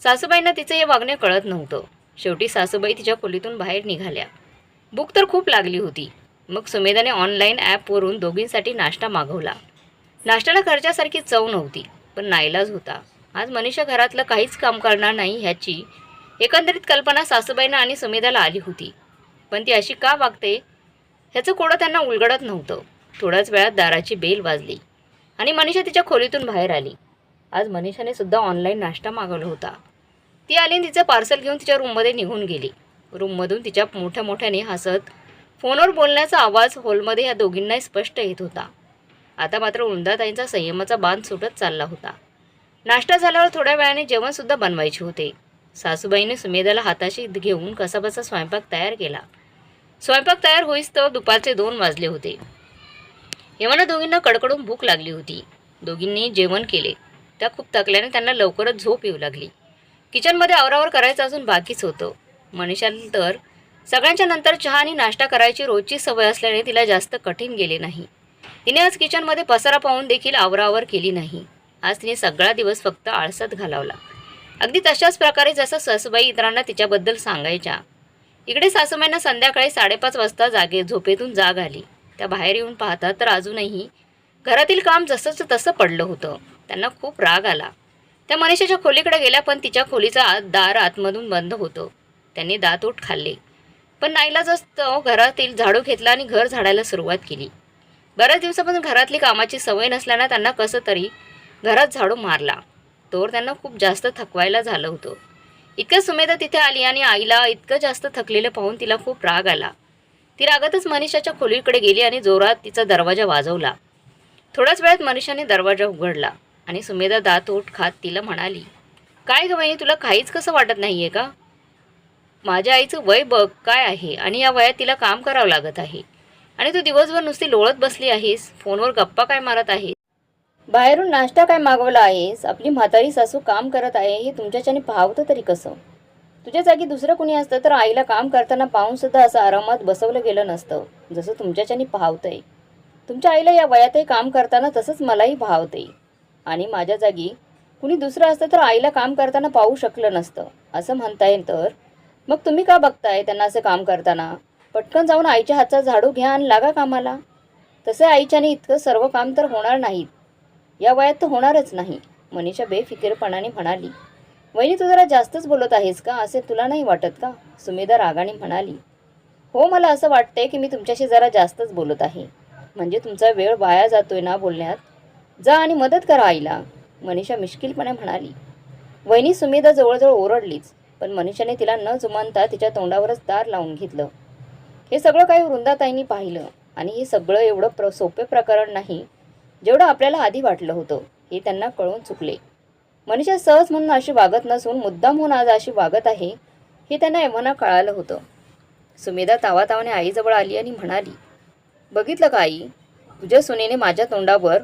सासूबाईंना तिचं हे वागणे कळत नव्हतं. शेवटी सासूबाई तिच्या खोलीतून बाहेर निघाल्या. भूक तर खूप लागली होती. मग सुमेधाने ऑनलाईन ॲपवरून दोघींसाठी नाश्ता मागवला. नाश्त्याला घरच्यासारखी चव नव्हती, पण नाईलाज होता. आज मनीषा घरातलं काहीच काम करणार नाही ह्याची एकंदरीत कल्पना सासूबाईंना आणि सुमेधाला आली होती. पण ती अशी का वागते ह्याचं कोडं त्यांना उलगडत नव्हतं. थोड्याच वेळात दाराची बेल वाजली आणि मनीषा तिच्या खोलीतून बाहेर आली. आज मनीषाने सुद्धा ऑनलाईन नाश्ता मागवला होता. ती आली आणि तिचं पार्सल घेऊन तिच्या रूममध्ये निघून गेली. रूममधून तिच्या मोठ्याने हसत फोनवर बोलण्याचा आवाज हॉलमध्ये या दोघींनाही स्पष्ट येत होता. आता मात्र वृंदाताईंचा संयमाचा बांध सुटत चालला होता. नाश्ता झाल्यावर थोड्या वेळाने जेवणसुद्धा बनवायचे होते. सासूबाईने सुमेधाला हाताशी घेऊन कसाबसा स्वयंपाक तयार केला. स्वयंपाक तयार होईस तर दुपारचे 2 वाजले होते. एव्हाना दोघींना कडकडून भूक लागली होती. दोघींनी जेवण केले. त्या खूप थकल्याने त्यांना लवकरच झोप येऊ लागली. किचनमध्ये आवरावर करायचं अजून बाकीच होतं. मनीषाला तर सगळ्यांच्या नंतर चहा आणि नाश्ता करायची रोजची सवय असल्याने तिला जास्त कठीण गेले नाही. तिने आज किचनमध्ये पसारा पाहून देखील आवरावर केली नाही. आज तिने सगळा दिवस फक्त आळसात घालवला. अगदी तशाच प्रकारे जसं सासूबाई इतरांना तिच्याबद्दल सांगायच्या. इकडे सासूबाईंना संध्याकाळी 5:30 वाजता झोपेतून जाग आली. त्या बाहेर येऊन पाहतात तर अजूनही घरातील काम जसंच तसं पडलं होतं. त्यांना खूप राग आला. त्या मनीषाच्या खोलीकडे गेल्या, पण तिच्या खोलीचा दार आतमधून बंद होतं. त्यांनी दातोट खाल्ले, पण नाईलाजच घरातील झाडू घेतला आणि घर झाडायला सुरुवात केली. बऱ्याच दिवसापासून घरातली कामाची सवय नसल्यानं त्यांना कसं तरी घरात झाडू मारला. तोवर त्यांना खूप जास्त थकवायला झालं होतं. इतक्या सुमेधा तिथे आली आणि आईला इतकं जास्त थकलेलं पाहून तिला खूप राग आला. ती रागातच मनीषाच्या खोलीकडे गेली आणि जोरात तिचा दरवाजा वाजवला. थोड्याच वेळात मनीषाने दरवाजा उघडला आणि सुमेधा दातोट खात तिला म्हणाली, काय गं वहिनी, तुला काहीच कसं वाटत नाही आहे का? माझ्या आईचं वय बघ काय आहे आणि या वयात तिला काम करावं लागत आहे आणि तू दिवसभर नुसती लोळत बसली आहेस. फोनवर गप्पा काय मारत आहेस, बाहेरून नाश्ता काय मागवला आहेस. आपली म्हातारी सासू काम करत आहे हे तुमच्याच्याने पाहावतं तरी कसं? तुझ्या जागी दुसरं कुणी असतं तर आईला काम करताना पाहूनसुद्धा असं आरामात बसवलं गेलं नसतं जसं तुमच्याच्याने पाहावतंय. तुमच्या आईला या वयातही काम करताना तसंच मलाही पाहावतंय. आणि माझ्या जागी कुणी दुसरं असतं तर आईला काम करताना पाहू शकलं नसतं असं म्हणता येईल. तर मग तुम्ही का बघताय त्यांना असं काम करताना? पटकन जाऊन आईच्या हातचा झाडू घ्या आणि लागा कामाला. तसे आईच्याने इतकं सर्व काम तर होणार नाहीत. या वयात तर होणारच नाही. मनीषा बेफिकीरपणाने म्हणाली, वहिनी तू जरा जास्तच बोलत आहेस का, असे तुला नाही वाटत का? सुमेधा रागाने म्हणाली, हो मला असं वाटतंय की मी तुमच्याशी जरा जास्तच बोलत आहे. म्हणजे तुमचा वेळ वाया जातोय ना बोलण्यात. जा आणि मदत करा आईला. मनीषा मिश्किलपणे म्हणाली. वहिनी सुमेधा जवळजवळ ओरडलीच, पण मनीषाने तिला न जुमानता तिच्या तोंडावरच दार लावून घेतलं. हे सगळं काही वृंदाताईंनी पाहिलं आणि हे सगळं एवढं सोपे प्रकरण नाही जेवढं आपल्याला आधी वाटलं होतं हे त्यांना कळून चुकले. मनीषा सहज म्हणून अशी वागत नसून मुद्दाम होऊन आज अशी वागत आहे हे त्यांना एव्हाना कळालं होतं. सुमेधा तावातावाने आईजवळ आली आणि म्हणाली, बघितलं का आई, तुझ्या सुनेने माझ्या तोंडावर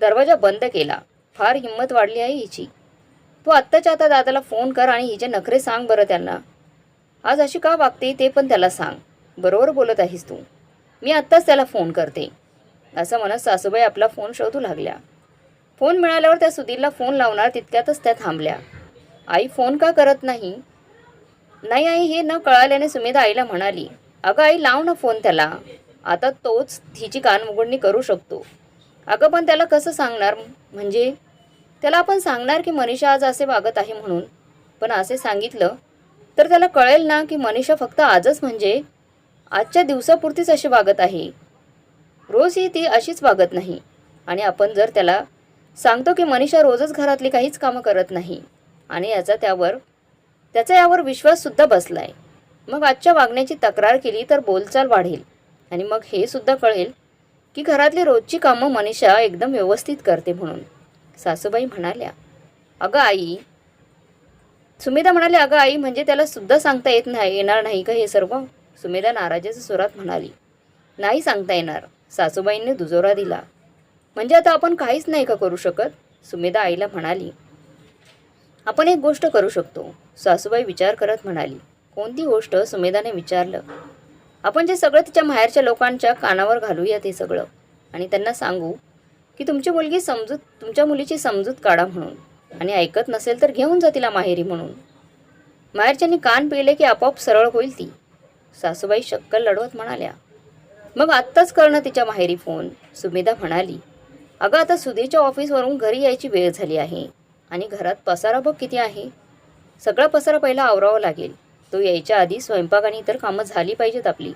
दरवाजा बंद केला. फार हिंमत वाढली आहे हिची. तू आत्ताच्या आता दादाला फोन कर आणि हिचे नखरे सांग बरं त्यांना. आज अशी का वागते ते पण त्याला सांग. बरोबर बोलत आहेस तू. मी आत्ताच त्याला फोन करते. असं म्हणत सासूबाई आपला फोन शोधू लागल्या. फोन मिळाल्यावर त्या सुधीरला फोन लावणार तितक्यातच त्या थांबल्या. आई फोन का करत नाही? नाही आई, हे न कळाल्याने सुमेधा आईला म्हणाली. अगं आई, लाव ना फोन त्याला. आता तोच हिची कानउघडणी करू शकतो. अगं पण त्याला कसं सांगणार? म्हणजे त्याला आपण सांगणार की मनीषा आज असे वागत आहे म्हणून. पण असे सांगितलं तर त्याला कळेल ना की मनीषा फक्त आजच म्हणजे आजच्या दिवसापुरतीच अशी वागत आहे. रोजही ती अशीच वागत नाही. आणि आपण जर त्याला सांगतो की मनीषा रोजच घरातली काहीच कामं करत नाही आणि त्याचा यावर विश्वाससुद्धा बसलाय. मग आजच्या वागण्याची तक्रार केली तर बोलचाल वाढेल आणि मग हे सुद्धा कळेल की घरातली रोजची कामं मनीषा एकदम व्यवस्थित करते म्हणून. सासूबाई म्हणाल्या, अगं आई. सुमेधा म्हणाली, अगं आई, म्हणजे त्याला सुद्धा सांगता येणार नाही का हे सर्व? सुमेधा नाराजीच्या सुरात म्हणाली, नाही सांगता येणार. सासूबाईंनी दुजोरा दिला. म्हणजे आता आपण काहीच नाही का करू शकत? सुमेधा आईला म्हणाली, आपण एक गोष्ट करू शकतो. सासूबाई विचार करत म्हणाली. कोणती गोष्ट? सुमेधाने विचारलं. आपण जे सगळं तिच्या माहेरच्या लोकांच्या कानावर घालूया ते सगळं आणि त्यांना सांगू की तुमच्या मुलीची समजूत काढा म्हणून. आणि ऐकत नसेल तर घेऊन जा तिला माहेरी म्हणून. माहेरच्यांनी कान पिळले की आपोआप सरळ होईल ती. सासूबाई शक्कल लढवत म्हणाल्या, मग आत्ताच करणं तिच्या माहेरी फोन. सुमेधा म्हणाली, अगं आता सुधीरच्या ऑफिसवरून घरी यायची वेळ झाली आहे आणि घरात पसारा बघ किती आहे. सगळा पसारा पहिला आवरावा लागेल. तो यायच्या आधी स्वयंपाक आणि इतर कामं झाली पाहिजेत आपली.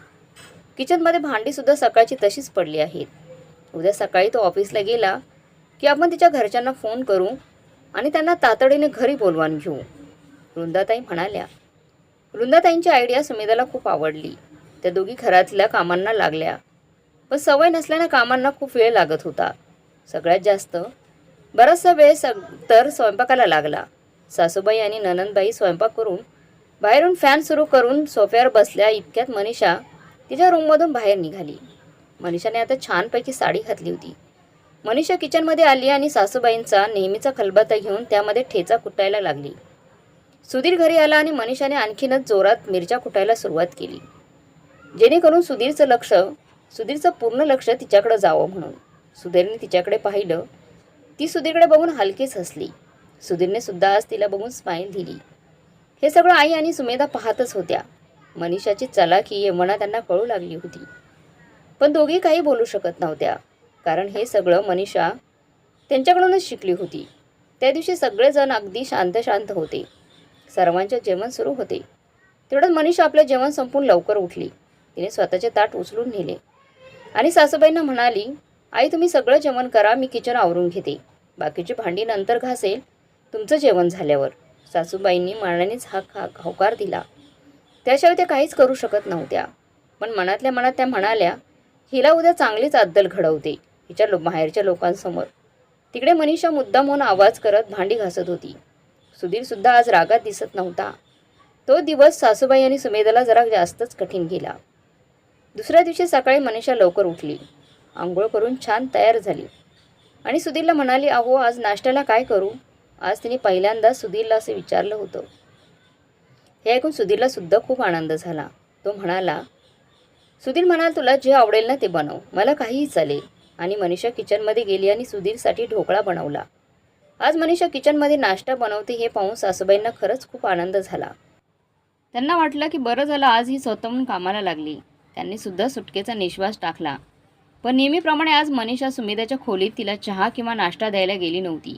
किचनमध्ये भांडीसुद्धा सकाळची तशीच पडली आहेत. उद्या सकाळी तो ऑफिसला गेला की आपण तिच्या घरच्यांना फोन करू आणि त्यांना तातडीने घरी बोलवून घेऊ. वृंदाताई म्हणाल्या. वृंदाताईंची आयडिया सुमेधाला खूप आवडली. त्या दोघी घरातल्या कामांना लागल्या. पण सवय नसल्याने कामांना खूप वेळ लागत होता. सगळ्यात जास्त बराचसा वेळ तर स्वयंपाकाला लागला. सासूबाई आणि ननंदबाई स्वयंपाक करून बाहेरून फॅन सुरू करून सोफ्यावर बसल्या इतक्यात मनीषा तिच्या रूममधून बाहेर निघाली. मनीषाने आता छानपैकी साडी घातली होती. मनीषा किचनमध्ये आली आणि सासूबाईंचा नेहमीचा खलबत्ता घेऊन त्यामध्ये ठेचा कुटायला लागली. सुधीर घरी आला आणि मनीषाने आणखीनच जोरात मिरच्या कुटायला सुरुवात केली, जेणेकरून सुधीरचं पूर्ण लक्ष तिच्याकडे जावं म्हणून. सुधीरने तिच्याकडे पाहिलं. ती सुधीरकडे बघून हलकीच हसली. सुधीरने सुद्धा आज तिला बघून स्माईल दिली. हे सगळं आई आणि सुमेधा पाहतच होत्या. मनीषाची चलाखी यवना त्यांना कळू लागली होती. पण दोघी काही बोलू शकत नव्हत्या, कारण हे सगळं मनीषा त्यांच्याकडूनच शिकली होती. त्या दिवशी सगळेजण अगदी शांत होते. सर्वांचे जेवण सुरू होते. तेवढ्यात मनीषा आपलं जेवण संपून लवकर उठली. तिने स्वतःचे ताट उचलून नेले आणि सासूबाईंना म्हणाली, आई तुम्ही सगळं जेवण करा, मी किचन आवरून घेते. बाकीची भांडी नंतर घासेल तुमचं जेवण झाल्यावर. सासूबाईंनी मानानेच होकार दिला. त्याशिवाय त्या काहीच करू शकत नव्हत्या. पण मनातल्या मनात त्या म्हणाल्या, हिला उद्या चांगलीच अद्दल घडवते हिच्या बाहेरच्या लोकांसमोर. तिकडे मनीषा मुद्दाम म्हणून आवाज करत भांडी घासत होती. सुधीरसुद्धा आज रागात दिसत नव्हता. तो दिवस सासूबाई आणि सुमेधाला जरा जास्तच कठीण गेला. दुसऱ्या दिवशी सकाळी मनीषा लवकर उठली, आंघोळ करून छान तयार झाली आणि सुधीरला म्हणाली, अहो आज नाश्त्याला काय करू? आज तिने पहिल्यांदा सुधीरला असे विचारलं होतं. हे ऐकून सुधीरला सुद्धा खूप आनंद झाला. तो म्हणाला, सुधीर म्हणाल तुला जे आवडेल ना ते बनव, मला काहीही चालेल. आणि मनीषा किचनमध्ये गेली आणि सुधीरसाठी ढोकळा बनवला. आज मनीषा किचनमध्ये नाश्ता बनवते हे पाहून सासूबाईंना खरंच खूप आनंद झाला. त्यांना वाटलं की बरं झालं आज ही स्वतःहून कामाला लागली. त्यांनी सुद्धा सुटकेचा निश्वास टाकला. पण नेहमीप्रमाणे आज मनीषा सुमेधाच्या खोलीत तिला चहा किंवा नाश्ता द्यायला गेली नव्हती.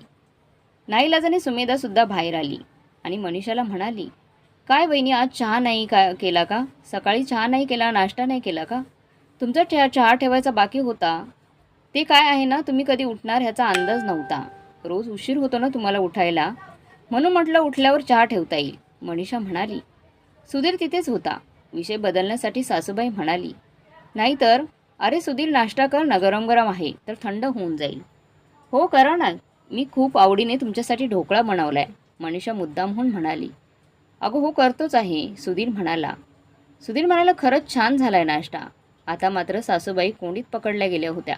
नाईलाजाने सुमेधासुद्धा बाहेर आली आणि मनीषाला म्हणाली, काय वहिनी आज चहा नाही केला का? सकाळी चहा नाही केला, नाश्ता नाही केला का? तुमचा चहा ठेवायचा बाकी होता. ते काय आहे ना, तुम्ही कधी उठणार ह्याचा अंदाज नव्हता. रोज उशीर होतो ना तुम्हाला उठायला, म्हणून म्हटलं उठल्यावर चहा ठेवता येईल. मनीषा म्हणाली. सुधीर तिथेच होता. विषय बदलण्यासाठी सासूबाई म्हणाली, नाहीतर अरे सुधीर नाश्ता कर ना, गरम गरम आहे तर थंड होऊन जाईल. हो करा ना, मी खूप आवडीने तुमच्यासाठी ढोकळा बनवलाय, मनीषा मुद्दामहून म्हणाली. अगं हो करतोच आहे, सुधीर म्हणाला. खरंच छान झालाय नाश्ता. आता मात्र सासूबाई कोंडीत पकडल्या गेल्या होत्या.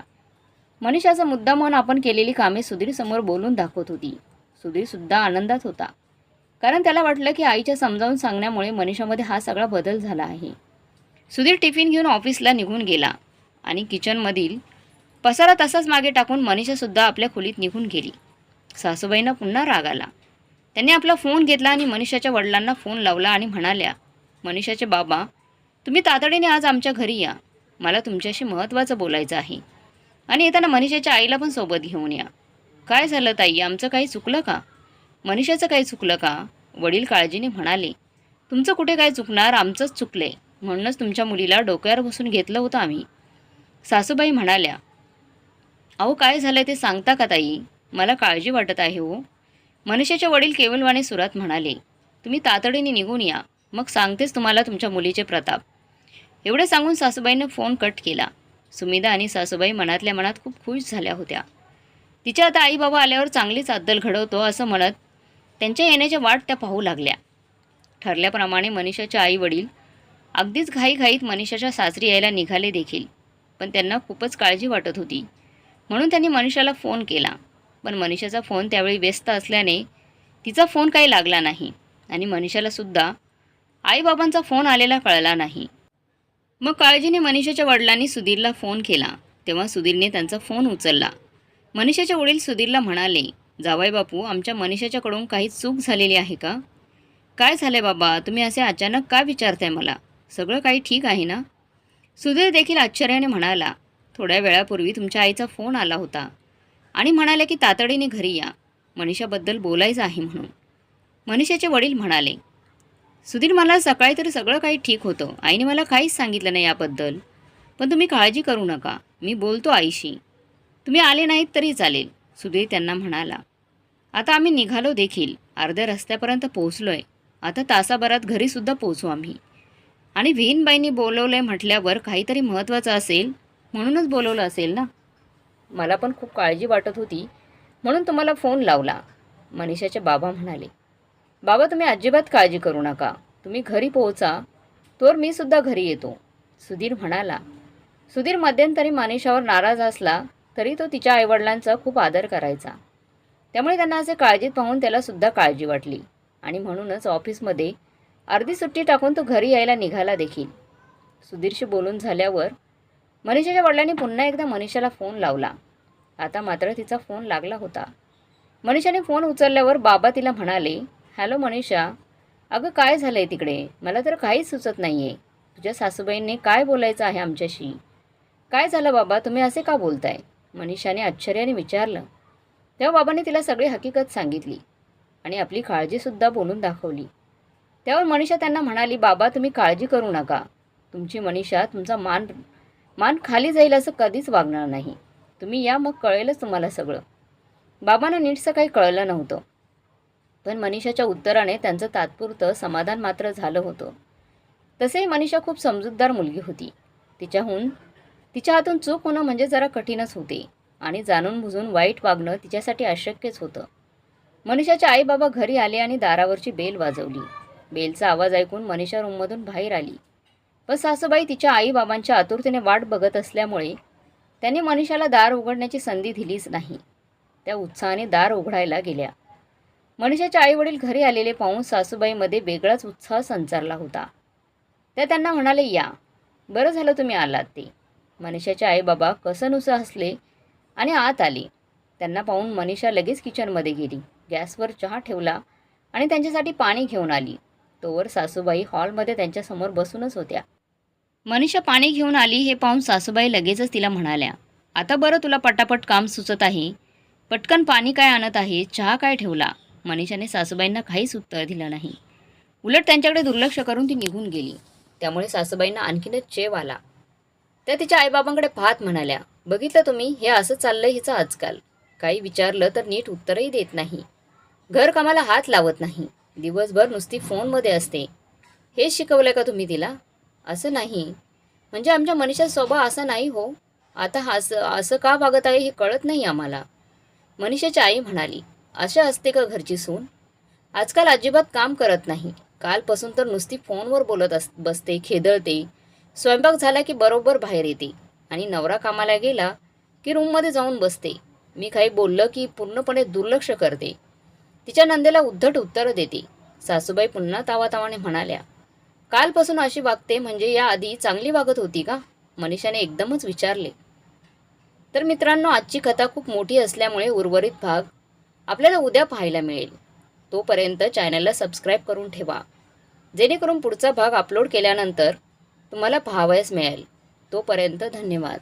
मनीषाचा मुद्दाम म्हणून आपण केलेली कामे सुधीर समोर बोलून दाखवत होती. सुधीरसुद्धा आनंदात होता, कारण त्याला वाटलं की आईच्या समजावून सांगण्यामुळे मनीषामध्ये हा सगळा बदल झाला आहे. सुधीर टिफिन घेऊन ऑफिसला निघून गेला आणि किचनमधील पसारा तसाच मागे टाकून मनीषासुद्धा आपल्या खोलीत निघून गेली. सासूबाईंना पुन्हा राग आला. त्यांनी आपला फोन घेतला आणि मनीषाच्या वडिलांना फोन लावला आणि म्हणाल्या, मनीषाचे बाबा, तुम्ही तातडीने आज आमच्या घरी या. मला तुमच्याशी महत्त्वाचं बोलायचं आहे. आणि येताना मनीषाच्या आईला पण सोबत घेऊन या. काय झालं ताई, आमचं काही चुकलं का? मनीषाचं काही चुकलं का? वडील काळजीने म्हणाले, तुमचं कुठे काय चुकणार, आमचंच चुकलंय. म्हणूनच तुमच्या मुलीला डोक्यावर बसून घेतलं होतं आम्ही. सासूबाई म्हणाल्या, अहो काय झालं ते सांगता का ताई? मला काळजी वाटत आहे हो. मनीषाचे वडील केवलवाणी सुरात म्हणाले, तुम्ही तातडीने निघून या, मग सांगतेच तुम्हाला तुमच्या मुलीचे प्रताप. एवढे सांगून सासूबाईंनी फोन कट केला. सुमिदा आणि सासूबाई मनातल्या मनात खूप खुश झाल्या होत्या. तिच्या आता आई बाबा आल्यावर चांगलीच अद्दल घडवतो असं म्हणत त्यांच्या येण्याच्या वाट त्या पाहू लागल्या. ठरल्याप्रमाणे मनीषाचे आई वडील अगदीच घाईघाईत मनीषाच्या सासरी यायला निघाले देखील, पण त्यांना खूपच काळजी वाटत होती. म्हणून त्यांनी मनीषाला फोन केला, पण मनीषाचा फोन त्यावेळी व्यस्त असल्याने तिचा फोन काही लागला नाही आणि मनीषालासुद्धा आईबाबांचा फोन आलेला कळला नाही. मग काळजीने मनीषाच्या वडिलांनी सुधीरला फोन केला. तेव्हा सुधीरने त्यांचा फोन उचलला. मनीषाचे वडील सुधीरला म्हणाले, जावई बापू, आमच्या मनीषाच्याकडून काही चूक झालेली आहे का? काय झाले बाबा, तुम्ही असे अचानक का विचारताय मला? सगळं काही ठीक आहे ना? सुधीर देखील आश्चर्याने म्हणाला, थोड्या वेळापूर्वी तुमच्या आईचा फोन आला होता आणि म्हणाले की तातडीने घरी या, मनीषाबद्दल बोलायचं आहे म्हणून. मनीषाचे वडील म्हणाले, सुधीर, मला सकाळी तरी सगळं काही ठीक होतं. आईने मला काहीच सांगितलं नाही याबद्दल. पण तुम्ही काळजी करू नका, मी बोलतो आईशी. तुम्ही आले नाहीत तरी चालेल, सुधीर त्यांना म्हणाला. आता आम्ही निघालो देखील, अर्ध्या रस्त्यापर्यंत पोहोचलोय. आता तासाभरात घरीसुद्धा पोहोचू आम्ही. आणि विहीनबाईंनी बोलवलंय म्हटल्यावर काहीतरी महत्त्वाचं असेल म्हणूनच बोलवलं असेल ना. मला पण खूप काळजी वाटत होती म्हणून तुम्हाला फोन लावला, मनीषाचे बाबा म्हणाले. बाबा, तुम्ही अजिबात काळजी करू नका, तुम्ही घरी पोहोचा, तोवर मी सुद्धा घरी येतो, सुधीर म्हणाला. सुधीर मध्यंतरी मनीषावर नाराज असला तरी तो तिच्या आईवडिलांचा खूप आदर करायचा. त्यामुळे त्यांना असे काळजीत पाहून त्यालासुद्धा काळजी वाटली आणि म्हणूनच ऑफिसमध्ये अर्धी सुट्टी टाकून तो घरी यायला निघाला देखील. सुधीरशी बोलून झाल्यावर मनीषाच्या वडिलांनी पुन्हा एकदा मनीषाला फोन लावला. आता मात्र तिचा फोन लागला होता. मनीषाने फोन उचलल्यावर बाबा तिला म्हणाले, हॅलो मनीषा, अगं काय झालं आहे तिकडे? मला तर काहीच सुचत नाही आहे. तुझ्या सासूबाईंनी काय बोलायचं आहे आमच्याशी? काय झालं बाबा, तुम्ही असे का बोलताय? मनीषाने आश्चर्याने विचारलं. तेव्हा बाबांनी तिला सगळी हकीकत सांगितली आणि आपली काळजीसुद्धा बोलून दाखवली. त्यावर मनीषा त्यांना म्हणाली, बाबा तुम्ही काळजी करू नका, तुमची मनीषा तुमचा मान खाली जाईल असं कधीच वागणार नाही. तुम्ही या, मग कळेलच तुम्हाला सगळं. बाबांना नीटसं काही कळलं नव्हतं, पण मनीषाच्या उत्तराने त्यांचं तात्पुरतं समाधान मात्र झालं होतं. तसेही मनीषा खूप समजूतदार मुलगी होती. तिच्या हातून चूक होणं म्हणजे जरा कठीणच होते आणि जाणून बुजून वाईट वागणं तिच्यासाठी अशक्यच होतं. मनीषाचे आई बाबा घरी आले आणि दारावरची बेल वाजवली. बेलचा आवाज ऐकून मनीषा रूममधून बाहेर आली, पण सासूबाई तिच्या आईबाबांच्या आतुरतेने वाट बघत असल्यामुळे त्यांनी मनीषाला दार उघडण्याची संधी दिलीच नाही. त्या उत्साहाने दार उघडायला गेल्या. मनीषाचे आईवडील घरी आलेले पाहून सासूबाईमध्ये वेगळाच उत्साह संचारला होता. त्या त्यांना म्हणाले, या, बरं झालं तुम्ही आलात ते. मनीषाचे आईबाबा कसंनुसं हसले आणि आत आले. त्यांना पाहून मनीषा लगेच किचनमध्ये गेली, गॅसवर चहा ठेवला आणि त्यांच्यासाठी पाणी घेऊन आली. तोवर सासूबाई हॉलमध्ये त्यांच्यासमोर बसूनच होत्या. मनीषा पाणी घेऊन आली हे पाहून सासूबाई लगेचच तिला म्हणाल्या, आता बरं तुला पटापट काम सुचत आहे, पटकन पाणी काय आणत आहे, चहा काय ठेवला? मनीषाने सासूबाईंना काहीच उत्तर दिलं नाही. उलट त्यांच्याकडे दुर्लक्ष करून ती निघून गेली. त्यामुळे सासूबाईंना आणखीनच चेव आला. त्या तिच्या आईबाबांकडे पाहत म्हणाल्या, बघितलं तुम्ही, हे असं चाललंय हिचं आजकाल. काही विचारलं तर नीट उत्तरही देत नाही, घरकामाला हात लावत नाही, दिवसभर नुसती फोनमध्ये असते. हेच शिकवलं का तुम्ही तिला? असं नाही, म्हणजे आमच्या मनीषा स्वभाव असा नाही हो. आता असं का वागत आहे हे कळत नाही आम्हाला. मनीषाची आई म्हणाली, अशा असते का घरची सून? आजकाल अजिबात काम करत नाही. कालपासून तर नुसती फोनवर बोलत बसते, खेदळते. स्वयंपाक झाला की बरोबर बाहेर येते आणि नवरा कामाला गेला की रूममध्ये जाऊन बसते. मी काही बोललं की पूर्णपणे दुर्लक्ष करते. तिच्या नंदेला उद्धट उत्तरं देते. सासूबाई पुन्हा तावातावाने म्हणाल्या, कालपासून अशी वागते म्हणजे या आधी चांगली वागत होती का? मनीषाने एकदमच विचारले. तर मित्रांनो, आजची कथा खूप मोठी असल्यामुळे उर्वरित भाग आपल्याला उद्या पाहायला मिळेल. तोपर्यंत चॅनलला सबस्क्राईब करून ठेवा, जेणेकरून पुढचा भाग अपलोड केल्यानंतर तुम्हाला पाहावयास मिळेल. तोपर्यंत धन्यवाद.